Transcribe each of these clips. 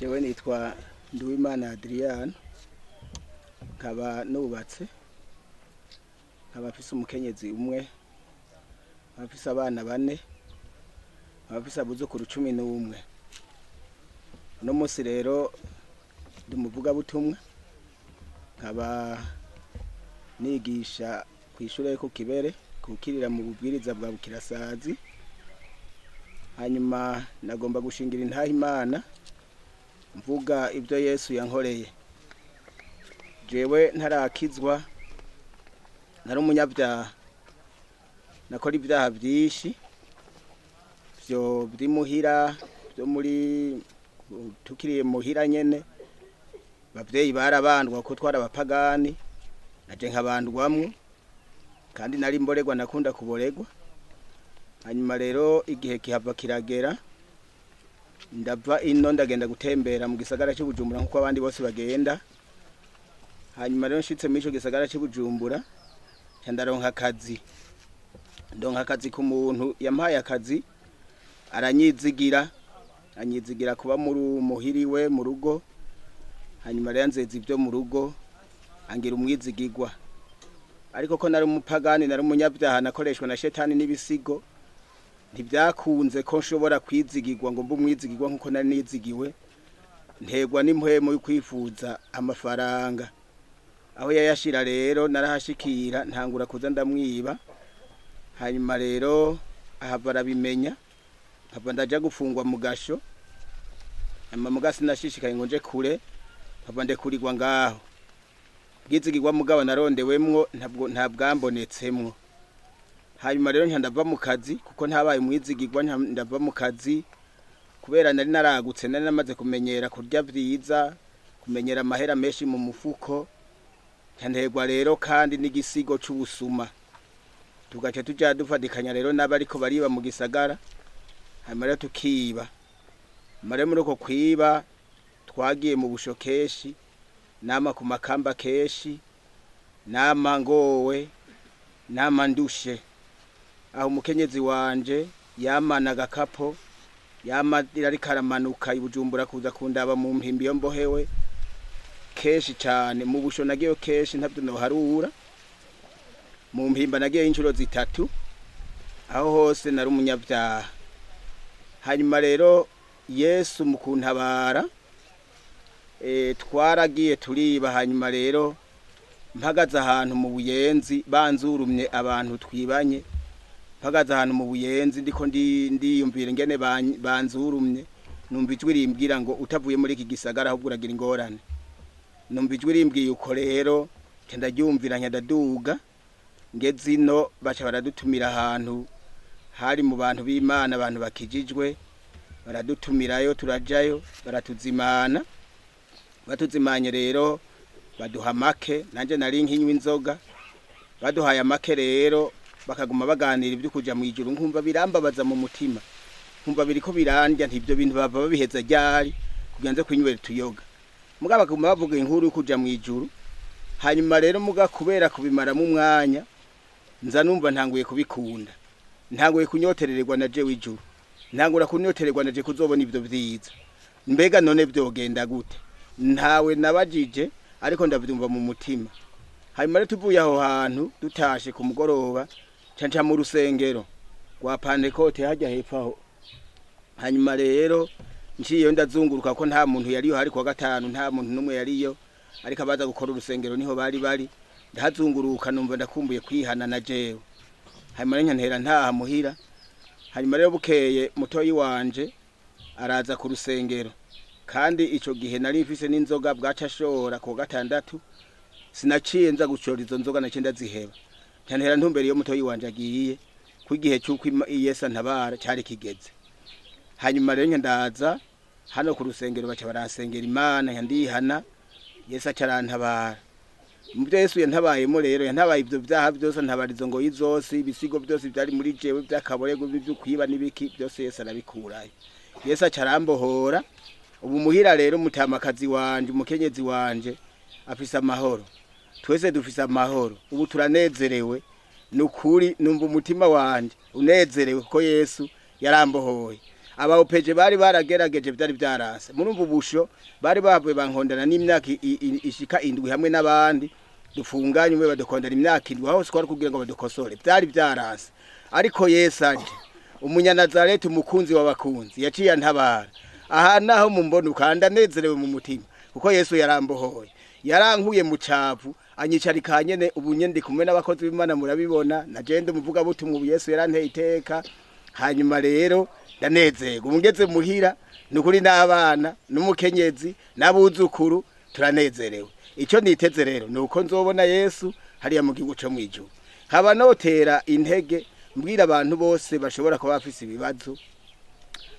Jewe nitwa Nduwimana Adrian, nkaba nubatse, nkaba mfise umukenyezi umwe, nkaba mfise abana 4, nkaba mfise abuzukuru 11. Uno musi rero ndi muvugabutumwa, nkaba nigisha kw'ishure ku Kibere, kukirira mu bubwiriza bwa Bukirasazi. Hanyuma nagomba gushingira intahe Imana mvuga ibyo Yesu yankoreye. Jewe ntarakizwa, nari umunyabyaha, nakora ibyaha byinshi byo biri muhira, byo muri tukiriye muhira nyene. Bavyeyi barabandwa ko twara abapagani, naje nkabandwamwo, kandi nari mboregwa, nakunda kuboregwa. Hanyuma rero igihe kihava kiragera, ndava ino ndagenda gutembera mu gisagara cy'Ubujumbura nkuko abandi bose bagenda. Hanyuma rero nshitse mu ico gisagara cy'Ubujumbura, ndaronka akazi. Ndonka akazi ku muntu yampaye akazi, aranyizigira kuba muhiriwe mu rugo. Hanyuma rero nzeza ibyo mu rugo, angira umwizigirwa. Ariko ko nari umupagani, nari umunyabyaha, nakoreshwa na shetani n'ibisigo, ntibyakunze ko nshobora kwizigirwa ngo mbe umwizigirwa nkuko nari nizigiwe. Ntegwa n'impwemo yo kwifuza amafaranga. Aho yayashira rero narahashikira, ntangura kuza ndamwiba. Hanyuma rero ahava arabimenya, hava ndaja gufungwa mu gasho. Mugasi nashishikaye ngo nje kure, hava ndekurirwa ngaho. Bwizigirwa mugabo narondewemwo nta bwambonetsemwo. Hanyuma rero ndava mu kazi kuko ntabaye umwizigirwa, ndava mu kazi kubera nari naragutse, nari namaze kumenyera kurya vyiza, kumenyera amahera menshi mu mufuko. Ntegwa rero kandi n'igisigo c'ubusuma. Tugace tuja dufadikanya rero n'abariko bariba mu gisagara. Hanyuma rero tukiba. Mare muri uko kwiba twagiye mu bushokeshi, nama ku makamba keshi, nama ngowe, nama ndushe. Aho umukenyezi wanje yamana agakapo, yamadira ariko aramanuka ibujumbura kuza kundaba mu mpimbi yo mbohewe keshi cyane. Mu busho nagiye keshi ntabyo noharura. Mu mpimba nagiye inshuro 3. Aho hose nari umunyabyaha. Hanyuma rero Yesu mukuntabara, twaragiye turiba. Hanyuma rero mpagaze ahantu mu Buyenzi, banzurumye abantu twibanye. Mpagaze ahantu mu Buyenzi ndiko ndiyumvira ingene banzurumye, numva ijwi rimbwira ngo utavuye muri iki gisagara ahubwo uragira ingorane. Numva ijwi rimbwiye uko rero ndaryumvira nyadaduga. Ngeze ino baca baradutumira ahantu hari mu bantu b'Imana, abantu bakijijwe. Baradutumirayo, turajayo, baratuzimana. Batuzimanye rero baduha make, nanje nari nkinywa inzoga. Baduhaye make rero bakaguma baganira ibyo kuja mu ijuru. Nkumva birambabaza mu mutima, nkumva biriko birandya, ntibyo bintu bava babiheza ryari kuganze kwinywera tuyoga. Muga bakaguma bavuga inkuru kuja mu ijuru. Hanyuma rero muga kubera kubimara mu mwanya, nza numva ntanguye kubikunda, ntanguye kunyoterererwa na je w'ijuru, ntangura kunyotererwa na je kuzobona ibyo vyiza. Mbega none byogenda gute? Ntawe nabajije, ariko ndavyumva mu mutima. Hanyuma rero tuvuye aho hantu dutashe ku mugoroba, canca mu rusengero rwa Pentecote hajya hepfo aho. Hanyuma rero nciye ndazunguruka ko nta muntu yariyo, hari kwa gatanu nta muntu numwe yariyo, ariko abaza gukora urusengero niho bari. Ndahazunguruka numva ndakumbuye kwihana na jewe. Hanyuma rero ntera ntaha muhira. Hanyuma rero bukeye mutoyi wanje araza ku rusengero, kandi ico gihe nari mfise n'inzoga bwaca shora ku gatandatu. Sinaciye nza gucora izo nzoga, naciye ndaziheba. Ntera ntumbere iyo mutoyi wanje agiye ku gihe cy'uko Yesu antabara cyari kigeze. Hanyuma rero ndaza hano ku rusengero, baca baransengera Imana, ndihana. Yesu acarantabara. Mu byo Yesu yantabayemo rero, yantabaye ibyo byaha byose, ntabarizo ngo yizose, ibisigo byose byari muri jewe byakaborego byo kwiba nibiki byose Yesu arabikurayo. Yesu acarambohora. Ubu muhira rero mutamakazi wanje, umukenyezi wanje afise amahoro. Twese dufise amahoro. Ubu turanezerewe. Nukuri numva umutima wanje unezerewe ko Yesu yarambohoye. aba opeje bari baragerageje byari byarase murumva ubusho bari bavuye bankondana n'imyaka ishika indwi hamwe n'abandi dufunganye umwe badukondana imyaka indwi aho twari kugira ngo badukosore byari byarase ariko Yesu aje umunyanazareti umukunzi w'abakunzi yaciye antabara aha naho mumbona ukandanezerewe mu mutima kuko Yesu yarambohoye yarankuye mu cavu anyicarika nyene ubunye ndi kumwe n'abakozi b'Imana murabibona na jende umuvuga butumwa ubu Yesu yaranteye iteka hanyuma rero ndanezerwa umugeze muhira nukuri n'abana n'umukenyezi n'abuzukuru turanezerewe ico niteze rero nuko nzobona Yesu hariya mu gihugu cyo mwijuru haba notera intege mbwira abantu bose bashobora kuba bafise ibibazo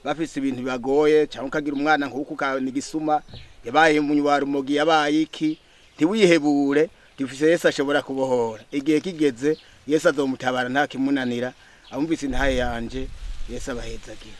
bafise ibintu bibagoye cyangwa ukagira umwana nkuko kanigisuma yabaye umunywa rumogi yabaye iki ntiwihebure dufise Yesu ashobora kubohora igihe kigeze Yesu azomutabara nta kimunanira abumvise intaye yanje Yesu abahezagira